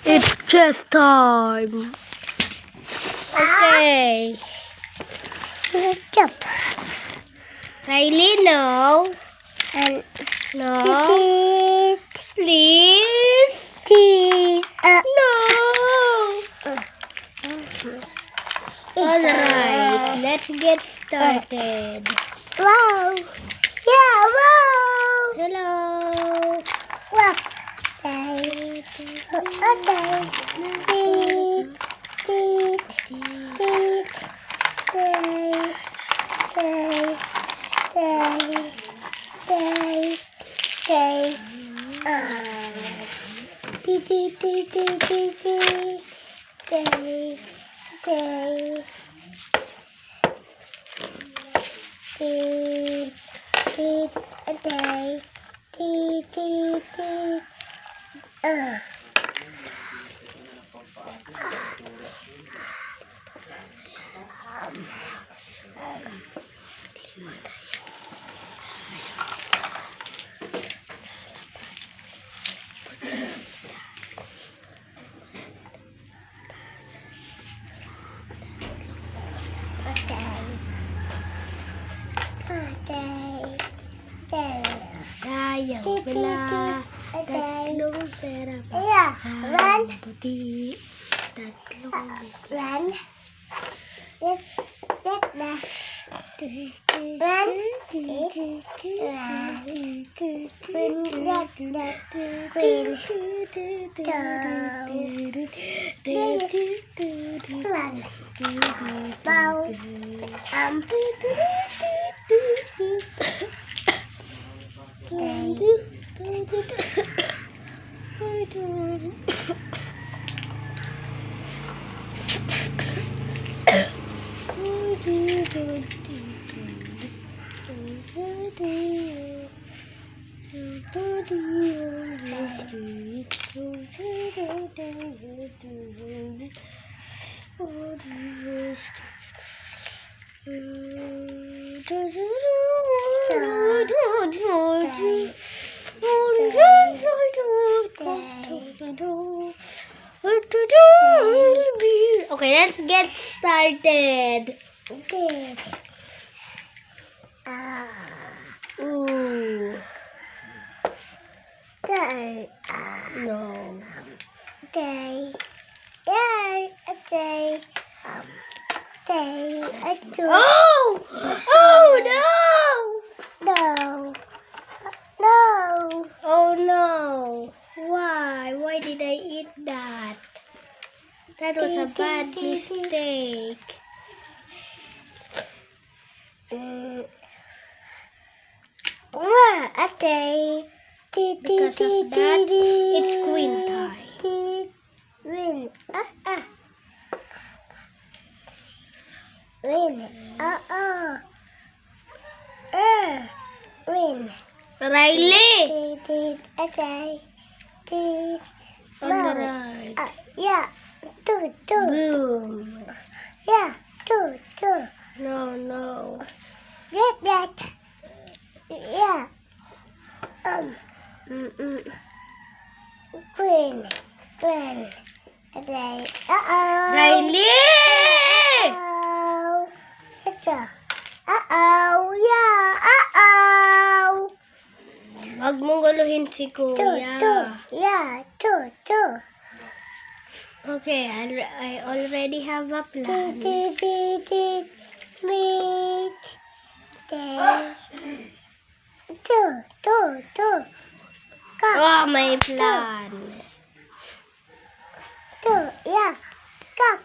It's chess time. Okay. Jump. Riley, no. And No. Please. No. Alright, let's get started. Wow. Yeah, wow. Hello. Wow. Okay. Sayang pala. Tatlong pera pa Yeah, sa run. puti. Tatlong Run. Let's Okay, let's get started. Okay. Ooh, There. no. Okay. Yeah. Okay. Okay. Oh! Oh no! No. No. Oh no! Why? Why did I eat that? That was a bad mistake. Okay. Because of that, it's queen time. Win. Win. Win. Riley! Okay. On the right. Yeah. Two. Boom. Yeah. Two. No, no. Get that. Yeah. Queen. Okay. Riley! Yeah. Wag mong guluhin si Kuya. Yeah. Two. Okay, I already have a plan. Meet. Two. Oh, my plan. Two. Yeah. Cock.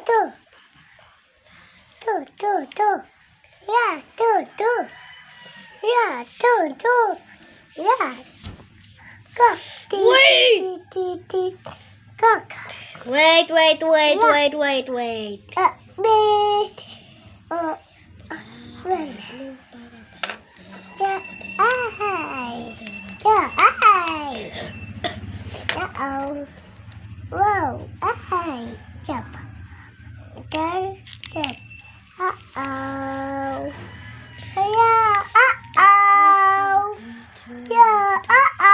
Two. Yeah. Two. Yeah. Two. Yeah. Cock. Wait! Cock. Wait. Big. Run. Yeah. Yeah. Uh-oh. Whoa. Jump. Okay. Jump. Uh-oh. Yeah. Yeah. Uh-oh!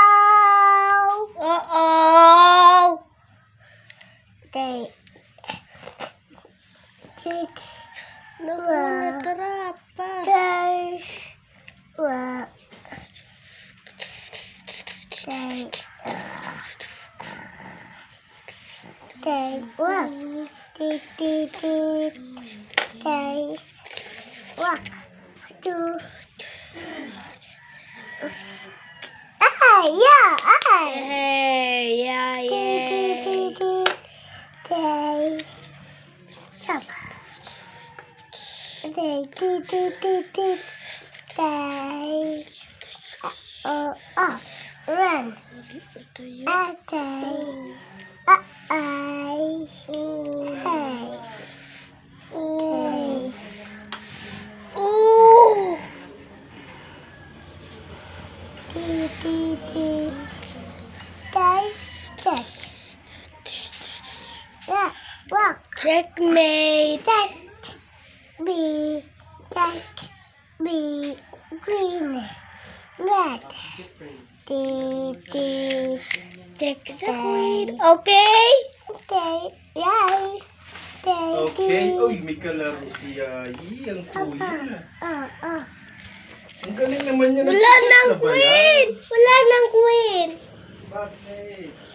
Naku, natrapa. There's what? They walk. They walk to. Yeah, Hey, yeah, yeah. They stop. They run. Ito yun. Oh! Checkmate. Be green, red. Check the queen. Okay? Yay. Okay. Uy, may kalaro si Yayi. Ang kuya. Ang galing naman niya. Wala nang queen! Wala nang queen! Bakit?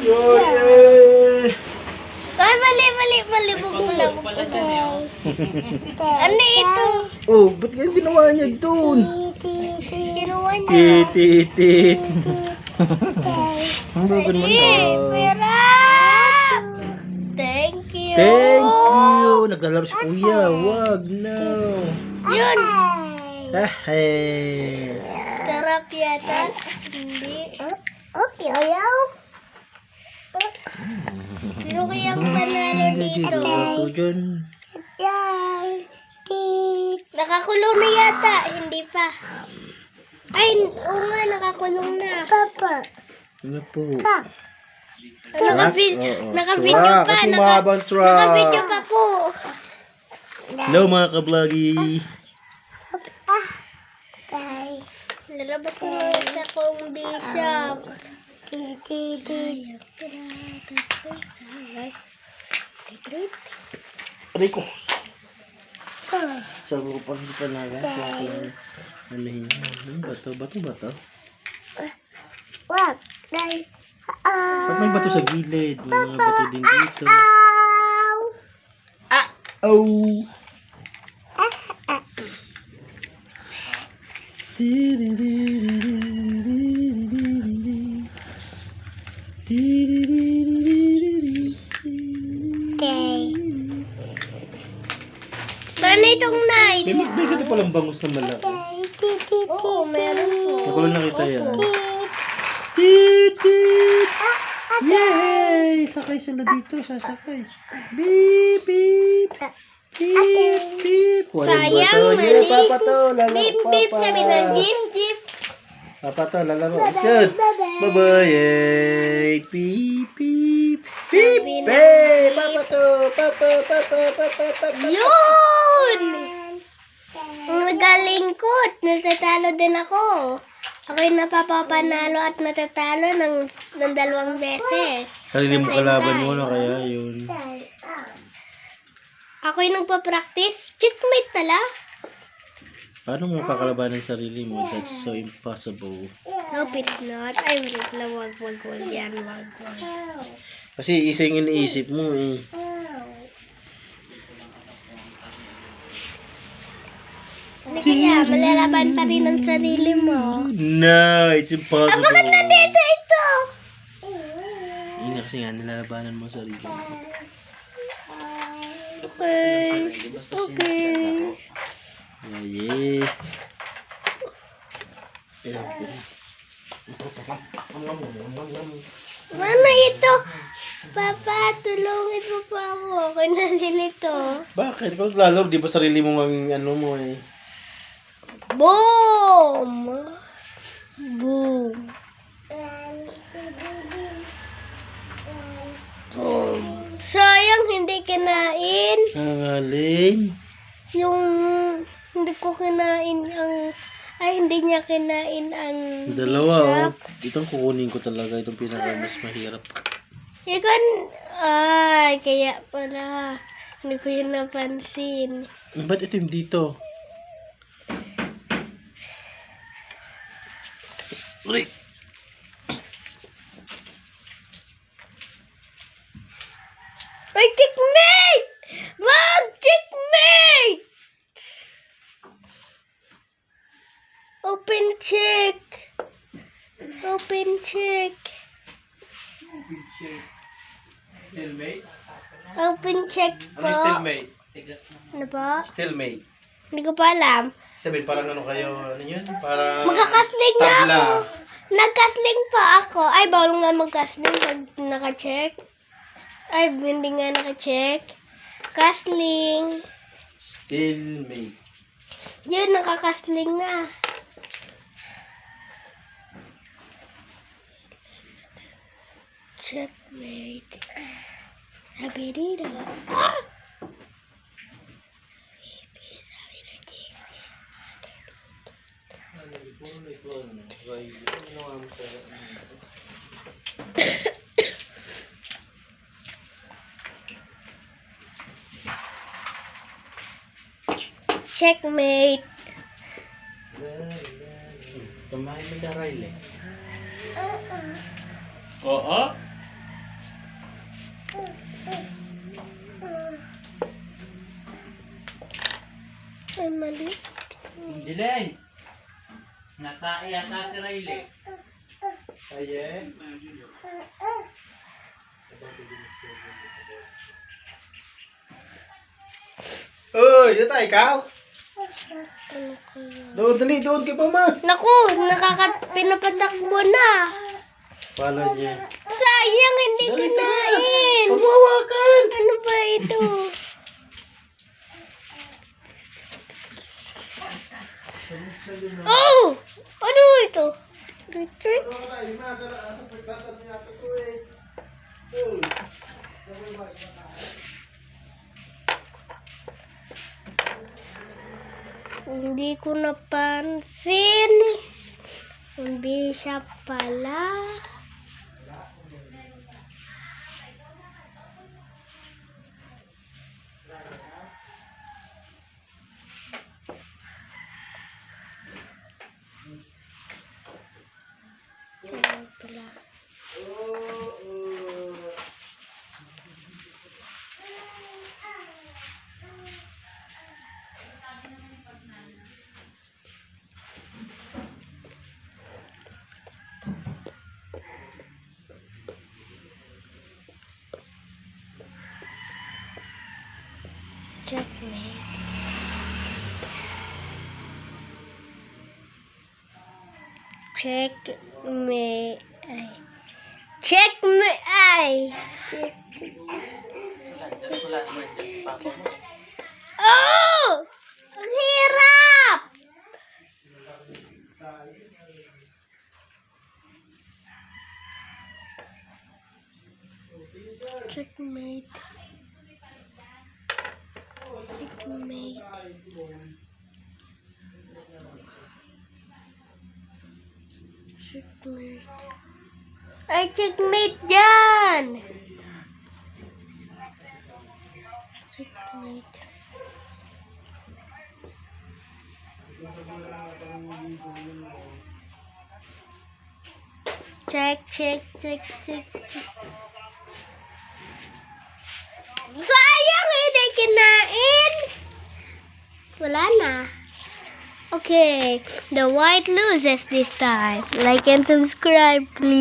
Yay! Ay, mali. Bug mo lang. Ano ito? Oh, ba't ganyan ginawa niya doon? Kinuha niya. Tit. Ang bago naman Hey, daw. pera! Thank you. Thank you. Naglalaro si kuya. Wag na. Yun. Hey. Sarap yata. Hindi. Sino kayang panalo dito? Ito dyan. Nakakulong na yata. Hindi pa. Ay, oo nga, nakakulong na. Papa. Ano po? Naka-video pa. Kasi mahabang truck. Naka-video pa po. Hello mga kablagi. Lalabas ko na sa comedy shop. Aray ko. Sa grupo hindi pa na lang. Ano bato? Bato? What? Ba't may bato sa gilid? May mga bato din dito. Oh! Paano itong night? May ganito palang bangus na malaki. Oo, meron po. Ako lang nakita yan. Tit! Yay! Sakay sila dito. Sasakay. Beep! Beep! Beep! Sayang, mali. Yeah, Papa to. Lalaro. Beep, beep, sabi ng jeep. Papa to. Lalaro. Good. Bye-bye. Yay! Beep! Beep! Beep! Hey! Papa to. Papa. Yun! Magaling ko. Natatalo din ako. Ako yung napapapanalo at natatalo ng 2 beses. Sarili mo kalaban mo na kaya yun. Ako yung nagpa-practice. Checkmate pala. Paano mo kakalabanan sarili mo? That's so impossible. Nope, it's not. Ay, wait lang. Wag yan. Wag. Kasi isa yung iniisip mo eh. Ano kaya? Malalaban pa rin ang sarili mo. No, it's impossible. Bakit nandito ito? Yun nga kasi nga, nilalabanan mo sarili mo. Okay. Yeah. Mama, ito. Papa, tulungin mo pa ako. Ako nalilito. Bakit? Pag lalaro, di ba sarili mo ang ano mo eh? Boom! Boom. Boom. Sayang, hindi kinain. Ang alin? Yung hindi ko kinain ang... Ay, Ay, hindi niya kinain ang Dalawa, bishop. oh. Itong kukunin ko talaga. Itong pinaka mas mahirap. Ikan, ay, kaya pala. Hindi ko yun napansin. Ba't ito yung dito? Uy! Ay, checkmate! Wag! Checkmate! Open check. Open check. Stalemate? Open check po. Ano yung stalemate? Ano po? Stalemate. Hindi ko pa alam. Sabihin, parang ano kayo, ano yun? Parang Magkakasling na tabla. ako. Nagkasling pa ako. Ay, bawal nga magkasling pag naka-check. Ay, hindi nga naka-check. Kasling. Stalemate. Yun, nakakasling na. Checkmate. Sabi dito. Ah! Checkmate. Kumain mo na Riley. Oo? Ay, mali. Jelen! Natae yata si Riley. Ayan. Uy, dito ikaw. Ano kaya? Doon, dali, doon kay mama. Naku, pinapatakbo na. Pala niya. Sayang, hindi kinain. Pagwawakan. Ano ba ito? Oh! Ano ito? Retreat? Hindi ko napansin. Ang bishop pala. Ayan pala. Checkmate. Checkmate. Ay. Checkmate. Ay. Check. Oh! Ang hirap! Checkmate. Checkmate. Checkmate. Ay, checkmate dyan! Checkmate. Check, check, check, check, check. Sayang, hindi kinain! Wala na. Okay, the white loses this time. Like and subscribe, please.